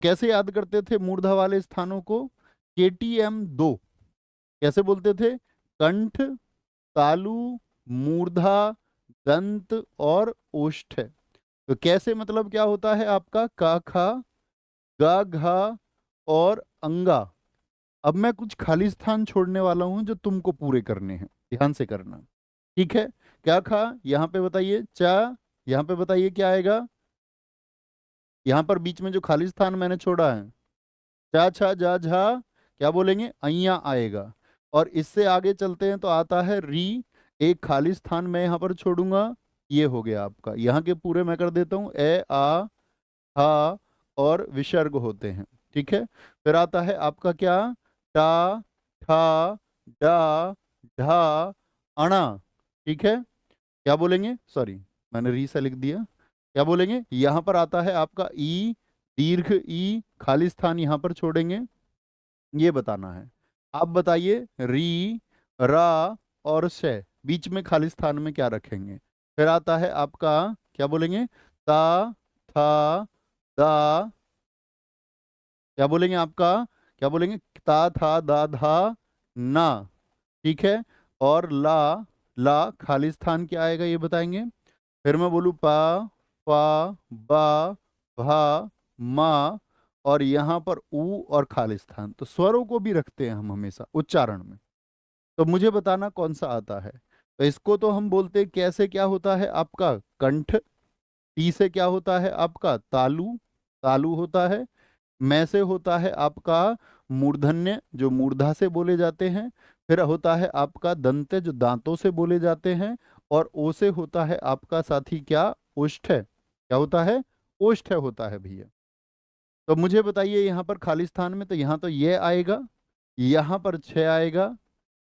कैसे याद करते थे मूर्धा वाले स्थानों को? KTM 2 कैसे बोलते थे? कंठ, तालु, मूर्धा, दंत और ओष्ठ। तो कैसे मतलब क्या होता है आपका? का खा, गा घा और अंगा। अब मैं कुछ खाली स्थान छोड़ने वाला हूं जो तुमको पूरे करने हैं, ध्यान से करना। ठीक है? क्या खा, यहाँ पे बताइए चा, यहाँ पे बताइए क्या आएगा? यहाँ पर बीच में जो खाली स्थान मैंने छोड़ा है, चा छा जा झा, क्या बोलेंगे? अइया आएगा। और इससे आगे चलते हैं तो आता है री। एक खाली स्थान मैं यहाँ पर छोड़ूंगा, ये हो गया आपका। यहाँ के पूरे मैं कर देता हूँ, ए आ हा और विसर्ग होते हैं। ठीक है? फिर आता है आपका क्या? टा, ठा, डा, ढा, अणा। ठीक है? क्या बोलेंगे? सॉरी, मैंने री से लिख दिया। क्या बोलेंगे? यहां पर आता है आपका ई, दीर्घ ई, खाली स्थान यहां पर छोड़ेंगे, ये बताना है। आप बताइए री, रा और से, बीच में खाली स्थान में क्या रखेंगे? फिर आता है आपका, क्या बोलेंगे? ता, था, दा, क्या बोलेंगे आपका? क्या बोलेंगे? ता था दा धा ना। ठीक है? और ला, ला खाली स्थान क्या आएगा ये बताएंगे। फिर मैं बोलूँ पा, पा, बा, भा, मा, और यहाँ पर ऊ और खाली स्थान। तो स्वरों को भी रखते हैं हम हमेशा उच्चारण में। तो मुझे बताना कौन सा आता है। तो इसको तो हम बोलते हैं, कैसे क्या होता है आपका? कंठ। टी से क्या होता है आपका? तालु, तालु होता है। मैं से होता है आपका मूर्धन्य, जो मूर्धा से बोले जाते हैं। फिर होता है आपका दंत्य, जो दांतों से बोले जाते हैं। और ओ से होता है आपका साथी क्या? ओष्ठ। क्या होता है? ओष्ठ होता है भैया। तो मुझे बताइए यहाँ पर खाली स्थान में, तो यहाँ तो ये आएगा, यहाँ पर छ आएगा,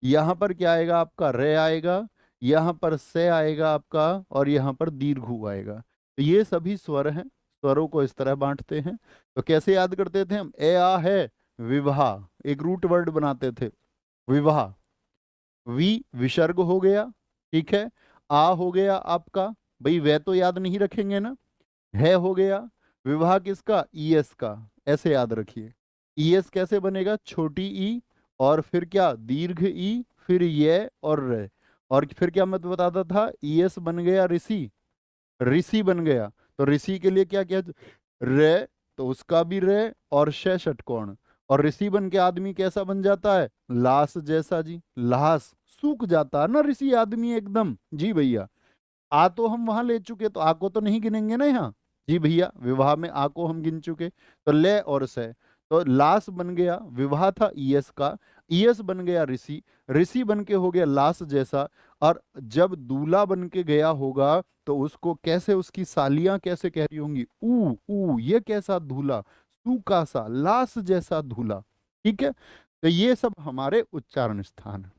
यहाँ पर क्या आएगा आपका? रे आएगा, यहाँ पर से आएगा आपका, और यहाँ पर दीर्घ आएगा। तो ये सभी स्वर हैं, स्वरों को इस तरह बांटते हैं। तो कैसे याद करते थे हम? ए आ है विवाह, एक रूट वर्ड बनाते थे, विवाह। वी विसर्ग हो गया। ठीक है? आ हो गया आपका, भाई वे तो याद नहीं रखेंगे ना। है हो गया। विवाह किसका? ईएस का। ऐसे याद रखिए। ईएस कैसे बनेगा? छोटी ई, और फिर क्या? दीर्घ ई, फिर ये और रे। और फिर क्या मैं तो बताता था? ईएस बन गया ऋषि, ऋषि बन गया। तो ऋषि के लिए क्या क्या? रे, तो उसका भी रे, और शय षटकोण। और ऋषि बन के आदमी कैसा बन जाता है? लाश जैसा जी, लाश सूख जाता है ना ऋषि आदमी एकदम। जी भैया। आ तो हम वहां ले चुके, तो आ को तो नहीं गिनेंगे ना यहाँ। जी भैया, विवाह में आ को हम गिन चुके। तो ले और से, तो लाश बन गया, विवाह था ईएस का, ईएस बन गया ऋषि, ऋषि बन के हो गया लाश जैसा। और जब दूल्हा बन के गया होगा, तो उसको कैसे, उसकी सालियां कैसे कह रही होंगी? ऊ, ये कैसा दूल्हा, सूखा सा लाश जैसा दूल्हा। ठीक है? तो ये सब हमारे उच्चारण स्थान है।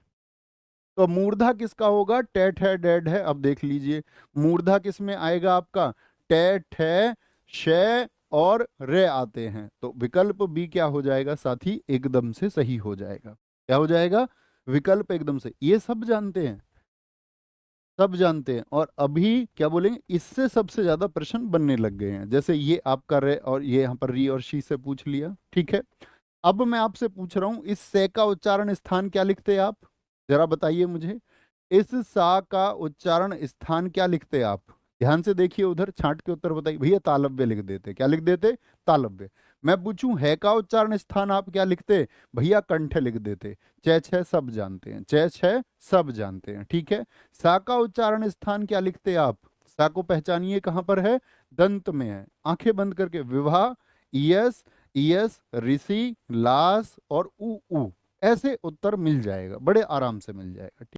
तो मूर्धा किसका होगा? टेट है, डेड है। अब देख लीजिए, मूर्धा किस में आएगा आपका? टेट है, शय और रे आते हैं। तो विकल्प बी क्या हो जाएगा साथी? एकदम से सही हो जाएगा। क्या हो जाएगा? विकल्प एकदम से। ये सब जानते हैं, सब जानते हैं। और अभी क्या बोलेंगे, इससे सबसे ज्यादा प्रश्न बनने लग गए हैं। जैसे ये आपका रे, और ये यहाँ पर री और शी से पूछ लिया। ठीक है? अब मैं आपसे पूछ रहा हूं, इस से का उच्चारण स्थान क्या लिखते हैं आप? जरा बताइए मुझे। इस सा का उच्चारण स्थान क्या लिखते आप? ध्यान से देखिए उधर, छांट के उत्तर बताइए। भैया तालव्य लिख देते। क्या लिख देते? तालव्य। मैं पूछूं है का उच्चारण स्थान आप क्या लिखते? भैया कंठ लिख देते। च छ सब जानते हैं, च छ सब जानते हैं। ठीक है? सा का उच्चारण स्थान क्या लिखते आप? सा को पहचानिए, कहां पर है? दंत में है। आंखें बंद करके, विवाह, ईयस, ईयस, ऋषि, लास और ऊ ऊ। ऐसे उत्तर मिल जाएगा, बड़े आराम से मिल जाएगा। ठीक।